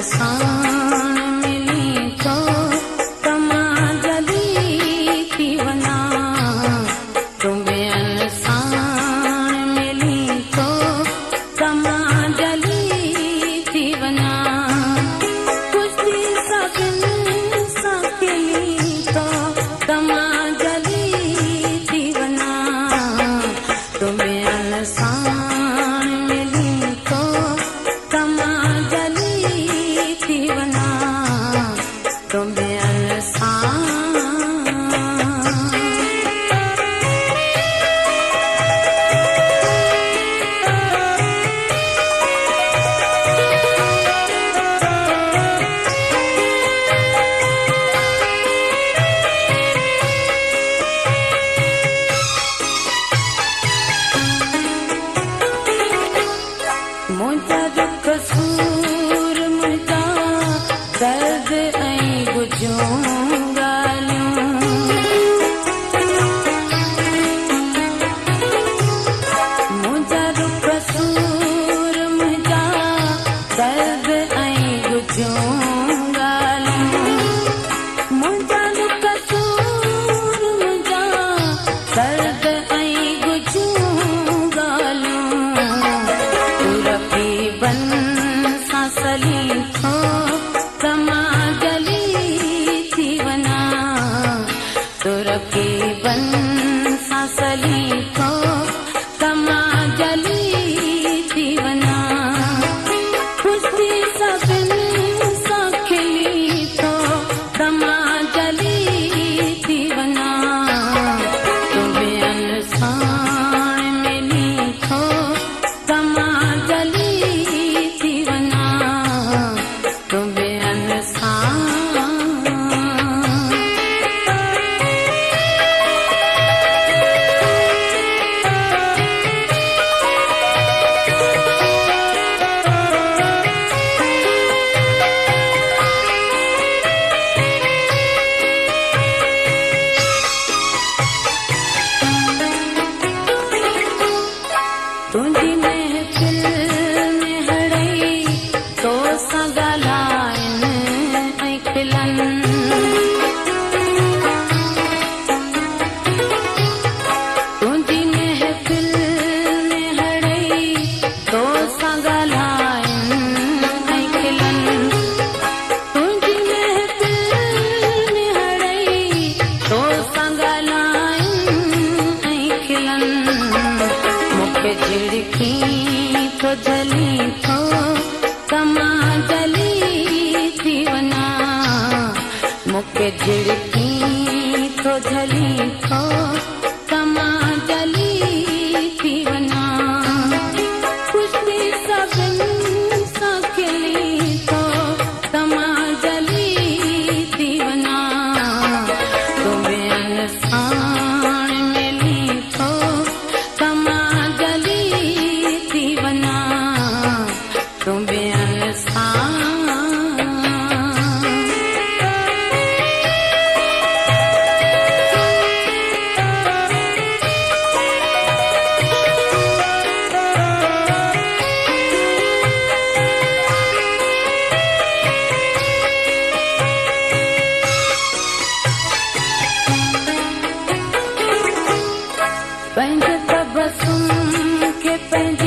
साण मिली तो तमा जली थी वना तुम्हें साण मिली तो तमा जली थी वना कुश्ती सगन सकेली तो तमा जली थी वना तुम्हें साण मिली तो तमा जली थी वना तुम्हें साण मुझा दुख सूर मुझा दर्द ऐं गुजूं ॻाल्हियूं मुझा दुख सूर मुझा दर्द ऐं गुजूं ॻाल्हियूं मुझा दुख सूर मुझा दर्द ऐं गुजूं सली थो तमा जली थी वना तुरकी बन सली थो तमा जली थी वना कुश्ती सगन सखली थो तमा जली थी वना तुम्हें साण मिली थो तमा जली थी वना तुम्हें साण तुझी महफिल में हड़ई तो सगलाइन ऐं खिलन तुझी महफिल में हड़ई तो सगलाइन ऐं खिलन तुझी महफिल में हड़ई तो सगलाइन ऐं खिलन मुखे झिड़की तो जली थो तमा जली थी वना मुखे झिड़की तो जली थो तमा जली थी वना कुश्ती सगन सकेली तो तमा जली थी वना तुम्हें साण मिली थो तमा जली थी वना तुम्हें साण पंहिंजे तबसुम खे पंहिंजे